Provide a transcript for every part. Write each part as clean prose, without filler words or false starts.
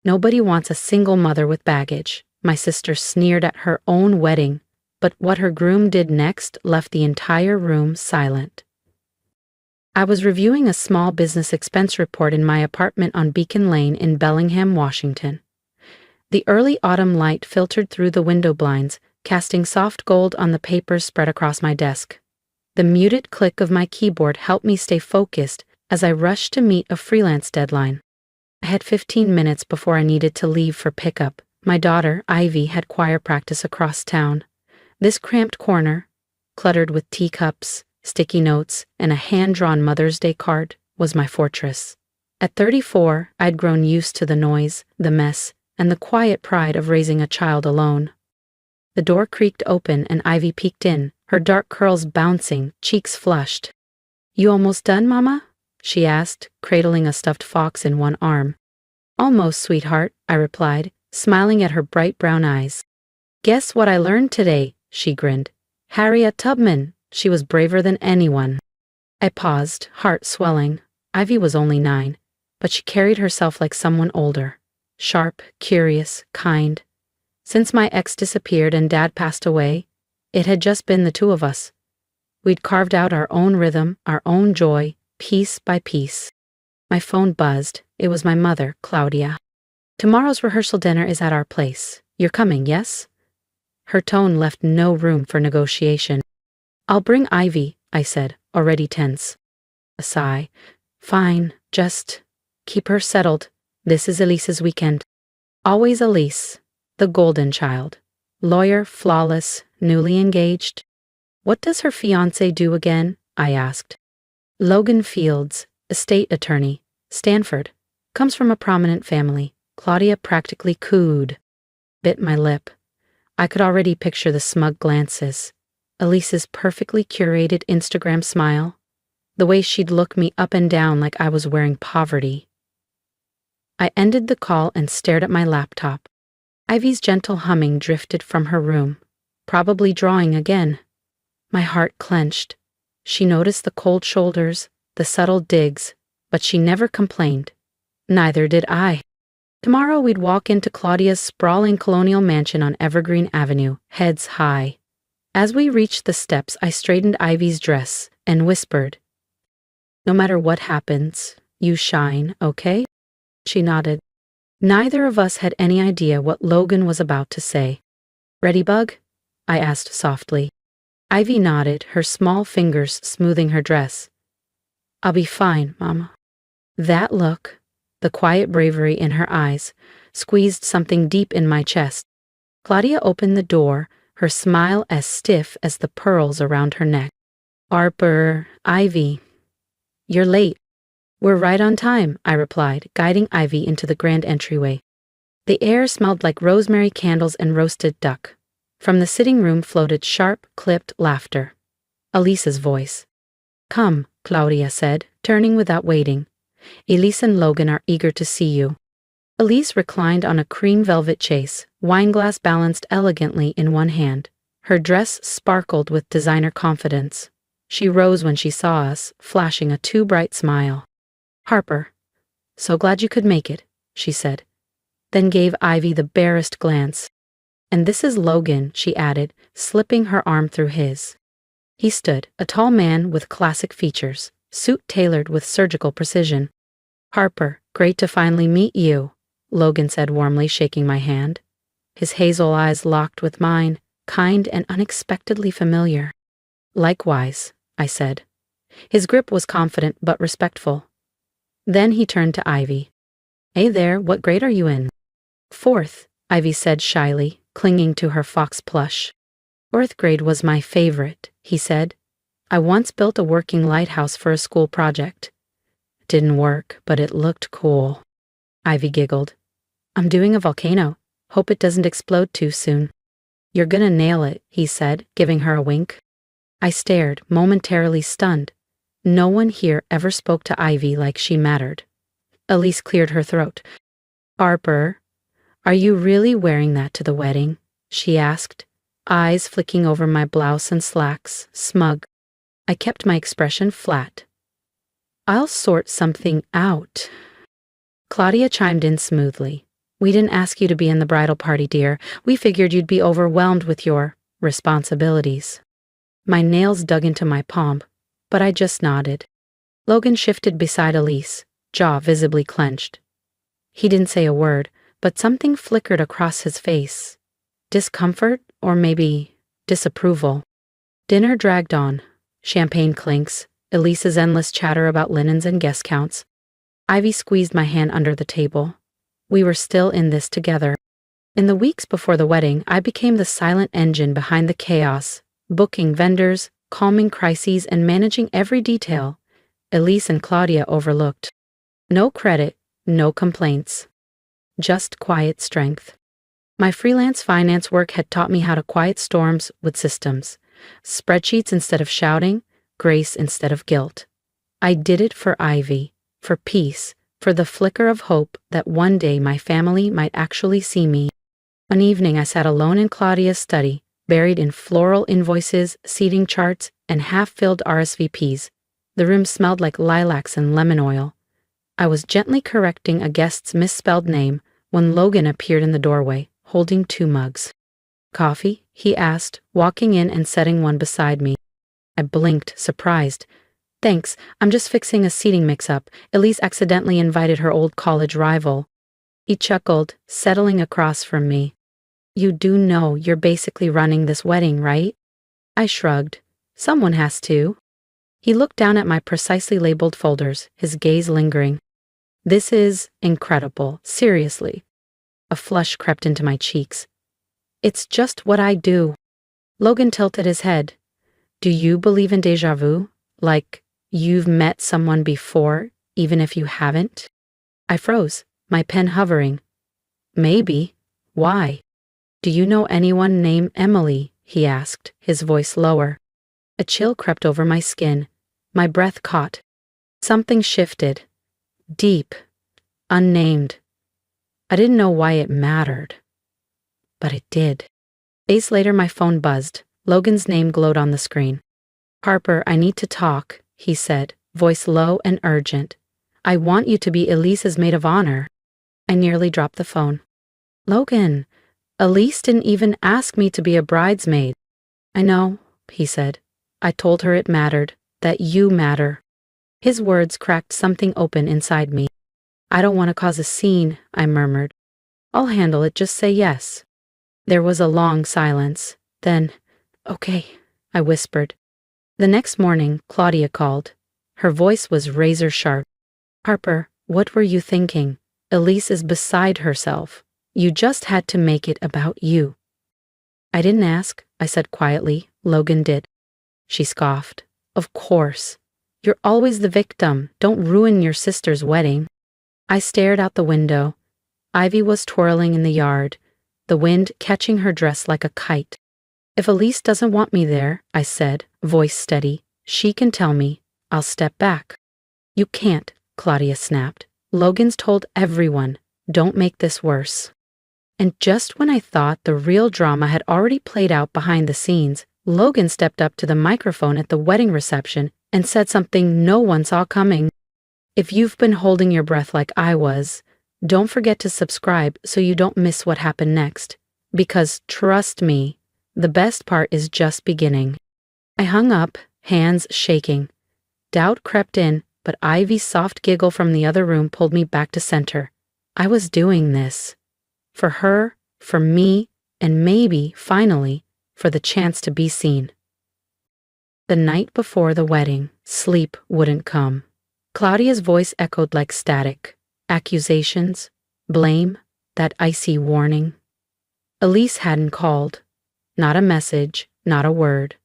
Nobody wants a single mother with baggage. My sister sneered at her own wedding, but what her groom did next left the entire room silent. I was reviewing a small business expense report in my apartment on Beacon Lane in Bellingham, Washington. The early autumn light filtered through the window blinds, casting soft gold on the papers spread across my desk. The muted click of my keyboard helped me stay focused as I rushed to meet a freelance deadline. I had 15 minutes before I needed to leave for pickup. My daughter, Ivy, had choir practice across town. This cramped corner, cluttered with teacups, sticky notes, and a hand-drawn Mother's Day card, was my fortress. At 34, I'd grown used to the noise, the mess, and the quiet pride of raising a child alone. The door creaked open and Ivy peeked in, her dark curls bouncing, cheeks flushed. "You almost done, Mama?" she asked, cradling a stuffed fox in one arm. "Almost, sweetheart," I replied, smiling at her bright brown eyes. "Guess what I learned today?" she grinned. "Harriet Tubman. She was braver than anyone." I paused, heart swelling. Ivy was only 9, but she carried herself like someone older. Sharp, curious, kind. Since my ex disappeared and Dad passed away, it had just been the two of us. We'd carved out our own rhythm, our own joy, piece by piece. My phone buzzed. It was my mother, Claudia. "Tomorrow's rehearsal dinner is at our place. You're coming, yes?" Her tone left no room for negotiation. "I'll bring Ivy," I said, already tense. A sigh. "Fine, just keep her settled. This is Elise's weekend." Always Elise, the golden child. Lawyer, flawless, newly engaged. "What does her fiancé do again?" I asked. "Logan Fields, estate attorney, Stanford. Comes from a prominent family." Claudia practically cooed. Bit my lip. I could already picture the smug glances. Elise's perfectly curated Instagram smile. The way she'd look me up and down like I was wearing poverty. I ended the call and stared at my laptop. Ivy's gentle humming drifted from her room, probably drawing again. My heart clenched. She noticed the cold shoulders, the subtle digs, but she never complained. Neither did I. Tomorrow we'd walk into Claudia's sprawling colonial mansion on Evergreen Avenue, heads high. As we reached the steps, I straightened Ivy's dress and whispered, "No matter what happens, you shine, okay?" She nodded. Neither of us had any idea what Logan was about to say. "Ready, Bug?" I asked softly. Ivy nodded, her small fingers smoothing her dress. "I'll be fine, Mama." That look, the quiet bravery in her eyes, squeezed something deep in my chest. Claudia opened the door, her smile as stiff as the pearls around her neck. "Harper, Ivy, you're late." "We're right on time," I replied, guiding Ivy into the grand entryway. The air smelled like rosemary candles and roasted duck. From the sitting room floated sharp, clipped laughter. Elise's voice. "Come," Claudia said, turning without waiting. "Elise and Logan are eager to see you." Elise reclined on a cream velvet chaise, wineglass balanced elegantly in one hand. Her dress sparkled with designer confidence. She rose when she saw us, flashing a too bright smile. "Harper, so glad you could make it," she said, then gave Ivy the barest glance. "And this is Logan," she added, slipping her arm through his. He stood, a tall man with classic features, suit tailored with surgical precision. "Harper, great to finally meet you," Logan said warmly, shaking my hand. His hazel eyes locked with mine, kind and unexpectedly familiar. "Likewise," I said. His grip was confident but respectful. Then he turned to Ivy. "Hey there, what grade are you in?" "Fourth," Ivy said shyly, clinging to her fox plush. "Fourth grade was my favorite," he said. "I once built a working lighthouse for a school project. It didn't work, but it looked cool." Ivy giggled. "I'm doing a volcano. Hope it doesn't explode too soon." "You're gonna nail it," he said, giving her a wink. I stared, momentarily stunned. No one here ever spoke to Ivy like she mattered. Elise cleared her throat. "Harper, are you really wearing that to the wedding?" she asked, eyes flicking over my blouse and slacks, smug. I kept my expression flat. "I'll sort something out." Claudia chimed in smoothly. We didn't ask you to be in the bridal party, dear. We figured you'd be overwhelmed with your responsibilities. My nails dug into my palm, but I just nodded. Logan shifted beside Elise, jaw visibly clenched. He didn't say a word, but something flickered across his face. Discomfort, or maybe disapproval. Dinner dragged on. Champagne clinks, Elise's endless chatter about linens and guest counts. Ivy squeezed my hand under the table. We were still in this together. In the weeks before the wedding, I became the silent engine behind the chaos, booking vendors, calming crises, and managing every detail Elise and Claudia overlooked. No credit, no complaints. Just quiet strength. My freelance finance work had taught me how to quiet storms with systems. Spreadsheets instead of shouting, grace instead of guilt. I did it for Ivy, for peace, for the flicker of hope that one day my family might actually see me. One evening I sat alone in Claudia's study, buried in floral invoices, seating charts, and half-filled RSVPs. The room smelled like lilacs and lemon oil. I was gently correcting a guest's misspelled name when Logan appeared in the doorway, holding 2 mugs. "Coffee?" he asked, walking in and setting one beside me. I blinked, surprised. "Thanks, I'm just fixing a seating mix-up. Elise accidentally invited her old college rival." He chuckled, settling across from me. "You do know you're basically running this wedding, right?" I shrugged. "Someone has to." He looked down at my precisely labeled folders, his gaze lingering. "This is incredible, seriously." A flush crept into my cheeks. "It's just what I do." Logan tilted his head. "Do you believe in déjà vu? Like, you've met someone before, even if you haven't?" I froze, my pen hovering. "Maybe. Why?" "Do you know anyone named Emily?" he asked, his voice lower. A chill crept over my skin. My breath caught. Something shifted. Deep. Unnamed. I didn't know why it mattered. But it did. Days later my phone buzzed. Logan's name glowed on the screen. "Harper, I need to talk," he said, voice low and urgent. "I want you to be Elise's maid of honor." I nearly dropped the phone. "Logan, Elise didn't even ask me to be a bridesmaid." "I know," he said. "I told her it mattered, that you matter." His words cracked something open inside me. "I don't want to cause a scene," I murmured. "I'll handle it, just say yes." There was a long silence. Then, "Okay," I whispered. The next morning, Claudia called. Her voice was razor sharp. "Harper, what were you thinking? Elise is beside herself. You just had to make it about you." "I didn't ask," I said quietly. "Logan did." She scoffed. "Of course. You're always the victim. Don't ruin your sister's wedding." I stared out the window. Ivy was twirling in the yard, the wind catching her dress like a kite. "If Elise doesn't want me there," I said, voice steady, "she can tell me. I'll step back." "You can't," Claudia snapped. "Logan's told everyone. Don't make this worse." And just when I thought the real drama had already played out behind the scenes, Logan stepped up to the microphone at the wedding reception and said something no one saw coming. "If you've been holding your breath like I was, don't forget to subscribe so you don't miss what happened next. Because trust me, the best part is just beginning." I hung up, hands shaking. Doubt crept in, but Ivy's soft giggle from the other room pulled me back to center. I was doing this. For her, for me, and maybe, finally, for the chance to be seen. The night before the wedding, sleep wouldn't come. Claudia's voice echoed like static. Accusations, blame, that icy warning. Elise hadn't called. Not a message, not a word.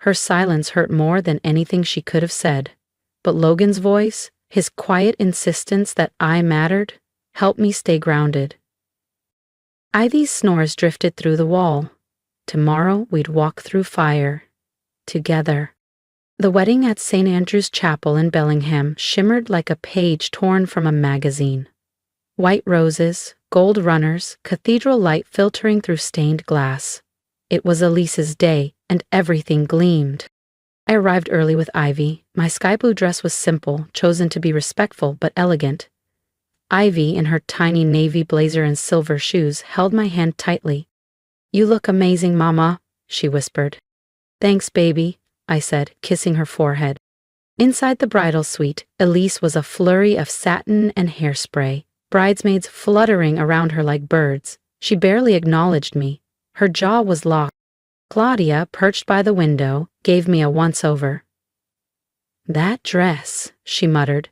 Her silence hurt more than anything she could have said. But Logan's voice, his quiet insistence that I mattered, helped me stay grounded. Ivy's snores drifted through the wall. Tomorrow we'd walk through fire. Together. The wedding at St. Andrew's Chapel in Bellingham shimmered like a page torn from a magazine. White roses, gold runners, cathedral light filtering through stained glass. It was Elise's day, and everything gleamed. I arrived early with Ivy. My sky blue dress was simple, chosen to be respectful but elegant. Ivy, in her tiny navy blazer and silver shoes, held my hand tightly. "You look amazing, Mama," she whispered. "Thanks, baby," I said, kissing her forehead. Inside the bridal suite, Elise was a flurry of satin and hairspray, bridesmaids fluttering around her like birds. She barely acknowledged me. Her jaw was locked. Claudia, perched by the window, gave me a once-over. "That dress," she muttered.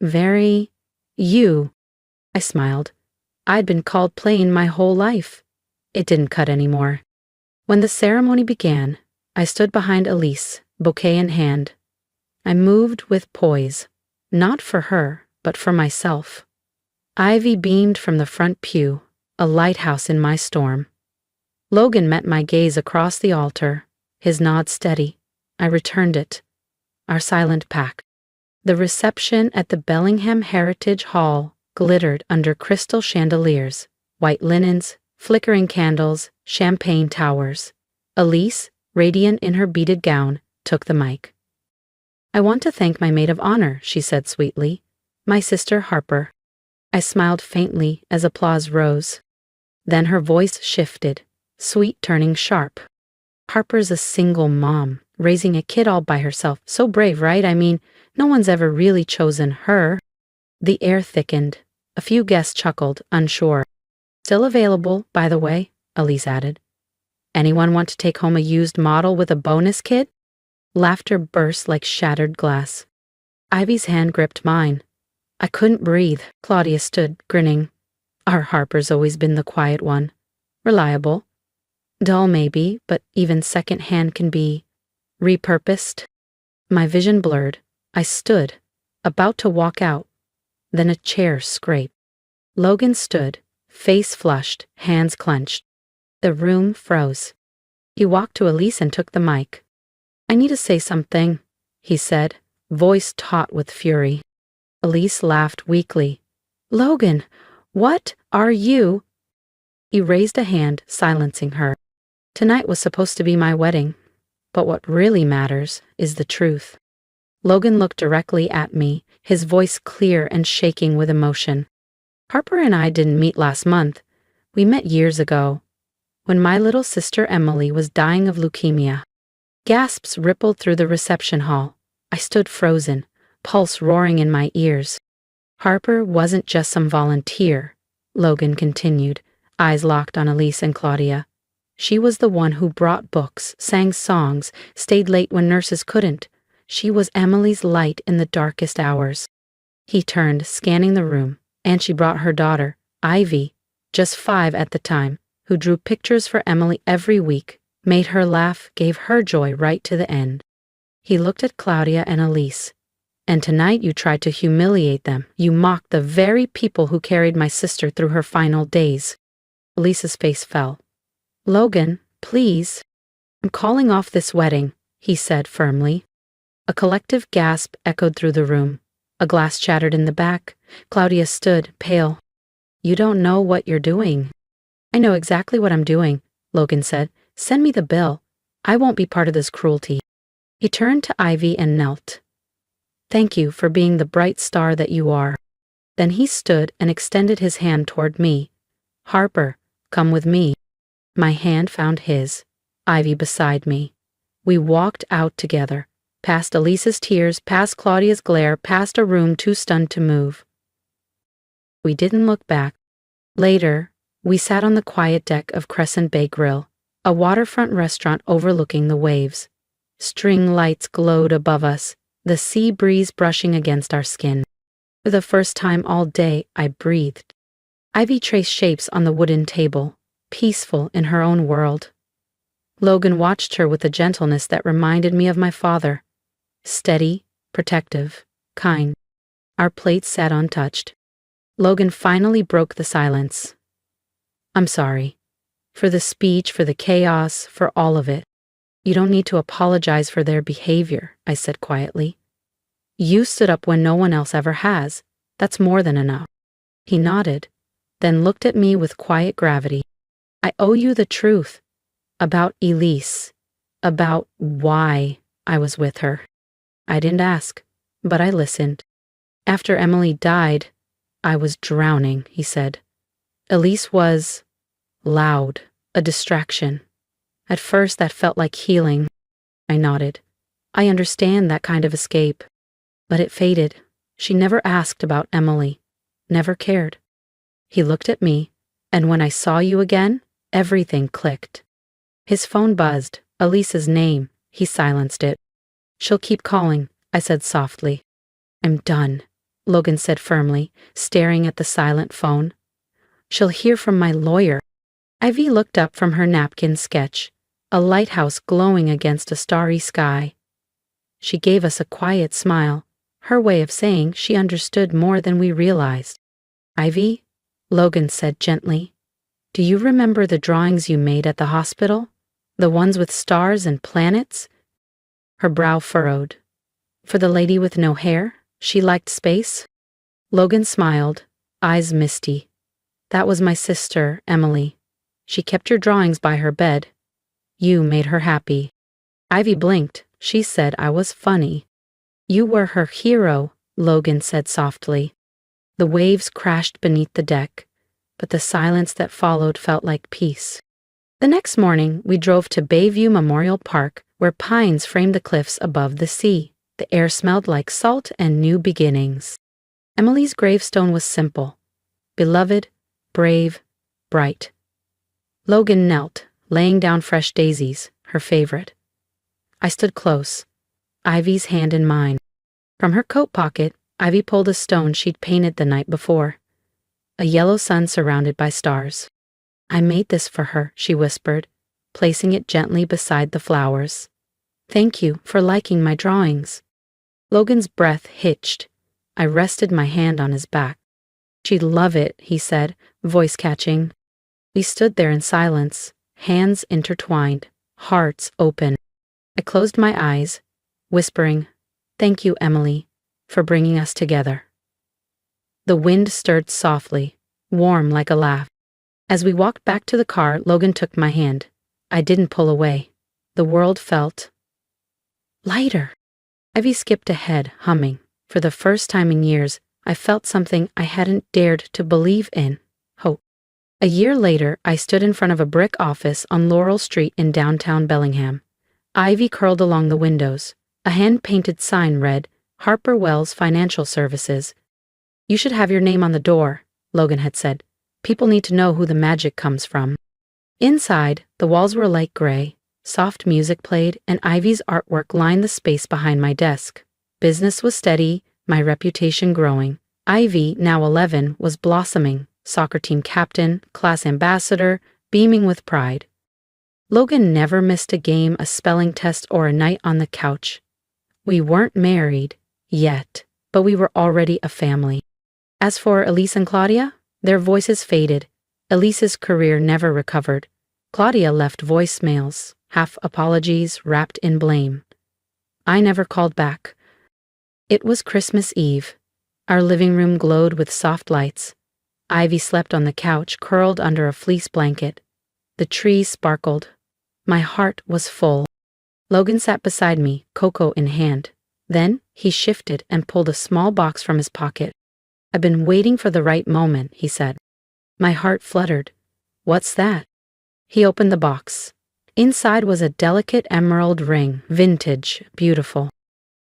"Very... you." I smiled. I'd been called plain my whole life. It didn't cut anymore. When the ceremony began, I stood behind Elise, bouquet in hand. I moved with poise, not for her, but for myself. Ivy beamed from the front pew, a lighthouse in my storm. Logan met my gaze across the altar, his nod steady. I returned it. Our silent pact. The reception at the Bellingham Heritage Hall glittered under crystal chandeliers, white linens, flickering candles, champagne towers. Elise, radiant in her beaded gown, took the mic. "I want to thank my maid of honor," she said sweetly. "My sister Harper." I smiled faintly as applause rose. Then her voice shifted, sweet turning sharp. "Harper's a single mom, raising a kid all by herself. So brave, right? I mean, no one's ever really chosen her." The air thickened. A few guests chuckled, unsure. "Still available, by the way," Elise added. "Anyone want to take home a used model with a bonus kit?" Laughter burst like shattered glass. Ivy's hand gripped mine. I couldn't breathe. Claudia stood, grinning. Our Harper's always been the quiet one. Reliable. Dull maybe, but even second-hand can be repurposed. My vision blurred. I stood, about to walk out. Then a chair scraped. Logan stood, face flushed, hands clenched. The room froze. He walked to Elise and took the mic. "I need to say something," he said, voice taut with fury. Elise laughed weakly. "Logan, what are you?" He raised a hand, silencing her. "Tonight was supposed to be my wedding, but what really matters is the truth." Logan looked directly at me, his voice clear and shaking with emotion. "Harper and I didn't meet last month. We met years ago, when my little sister Emily was dying of leukemia." Gasps rippled through the reception hall. I stood frozen, pulse roaring in my ears. "Harper wasn't just some volunteer," Logan continued, eyes locked on Elise and Claudia. "She was the one who brought books, sang songs, stayed late when nurses couldn't. She was Emily's light in the darkest hours." He turned, scanning the room, and she brought her daughter, Ivy, just 5 at the time, who drew pictures for Emily every week, made her laugh, gave her joy right to the end. He looked at Claudia and Elise. "And tonight you tried to humiliate them. You mocked the very people who carried my sister through her final days." Elise's face fell. "Logan, please. I'm calling off this wedding," he said firmly. A collective gasp echoed through the room. A glass shattered in the back. Claudia stood, pale. "You don't know what you're doing." "I know exactly what I'm doing," Logan said. "Send me the bill. I won't be part of this cruelty." He turned to Ivy and knelt. "Thank you for being the bright star that you are." Then he stood and extended his hand toward me. "Harper, come with me." My hand found his, Ivy beside me. We walked out together, past Elise's tears, past Claudia's glare, past a room too stunned to move. We didn't look back. Later, we sat on the quiet deck of Crescent Bay Grill, a waterfront restaurant overlooking the waves. String lights glowed above us, the sea breeze brushing against our skin. For the first time all day, I breathed. Ivy traced shapes on the wooden table, peaceful in her own world. Logan watched her with a gentleness that reminded me of my father. Steady, protective, kind. Our plates sat untouched. Logan finally broke the silence. "I'm sorry. For the speech, for the chaos, for all of it. You don't need to apologize for their behavior," I said quietly. "You stood up when no one else ever has. That's more than enough." He nodded, then looked at me with quiet gravity. "I owe you the truth. About Elise. About why I was with her. I didn't ask, but I listened. After Emily died, I was drowning, he said. Elise was loud, a distraction. At first that felt like healing. I nodded. I understand that kind of escape. But it faded. She never asked about Emily. Never cared. He looked at me, and when I saw you again, everything clicked. His phone buzzed. Elise's name. He silenced it. She'll keep calling, I said softly. I'm done, Logan said firmly, staring at the silent phone. She'll hear from my lawyer. Ivy looked up from her napkin sketch, a lighthouse glowing against a starry sky. She gave us a quiet smile, her way of saying she understood more than we realized. Ivy, Logan said gently, do you remember the drawings you made at the hospital? The ones with stars and planets? Her brow furrowed. For the lady with no hair? She liked space? Logan smiled, eyes misty. That was my sister, Emily. She kept your drawings by her bed. You made her happy. Ivy blinked. She said I was funny. You were her hero, Logan said softly. The waves crashed beneath the deck, but the silence that followed felt like peace. The next morning, we drove to Bayview Memorial Park, where pines framed the cliffs above the sea. The air smelled like salt and new beginnings. Emily's gravestone was simple. Beloved, brave, bright. Logan knelt, laying down fresh daisies, her favorite. I stood close, Ivy's hand in mine. From her coat pocket, Ivy pulled a stone she'd painted the night before. A yellow sun surrounded by stars. I made this for her, she whispered, placing it gently beside the flowers. Thank you for liking my drawings. Logan's breath hitched. I rested my hand on his back. She'd love it, he said, voice catching. We stood there in silence, hands intertwined, hearts open. I closed my eyes, whispering, Thank you, Emily, for bringing us together. The wind stirred softly, warm like a laugh. As we walked back to the car, Logan took my hand. I didn't pull away. The world felt lighter. Ivy skipped ahead, humming. For the first time in years, I felt something I hadn't dared to believe in, hope. A year later, I stood in front of a brick office on Laurel Street in downtown Bellingham. Ivy curled along the windows. A hand-painted sign read, Harper Wells Financial Services. You should have your name on the door, Logan had said. People need to know who the magic comes from. Inside, the walls were light gray. Soft music played, and Ivy's artwork lined the space behind my desk. Business was steady, my reputation growing. Ivy, now 11, was blossoming. Soccer team captain, class ambassador, beaming with pride. Logan never missed a game, a spelling test, or a night on the couch. We weren't married, yet, but we were already a family. As for Elise and Claudia, their voices faded. Elise's career never recovered. Claudia left voicemails, half apologies wrapped in blame. I never called back. It was Christmas Eve. Our living room glowed with soft lights. Ivy slept on the couch, curled under a fleece blanket. The trees sparkled. My heart was full. Logan sat beside me, cocoa in hand. Then he shifted and pulled a small box from his pocket. I've been waiting for the right moment, he said. My heart fluttered. What's that? He opened the box. Inside was a delicate emerald ring, vintage, beautiful.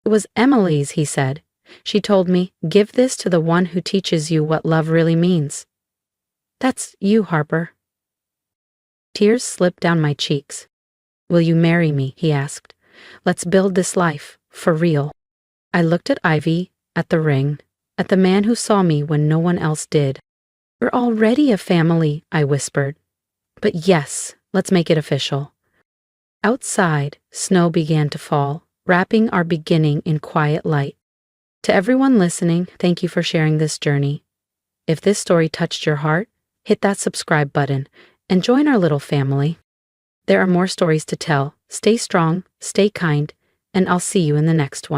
It was Emily's, he said. She told me, give this to the one who teaches you what love really means. That's you, Harper. Tears slipped down my cheeks. Will you marry me? He asked. Let's build this life, for real. I looked at Ivy, at the ring, at the man who saw me when no one else did. We're already a family, I whispered. But yes, let's make it official. Outside, snow began to fall, wrapping our beginning in quiet light. To everyone listening, thank you for sharing this journey. If this story touched your heart, hit that subscribe button and join our little family. There are more stories to tell. Stay strong, stay kind, and I'll see you in the next one.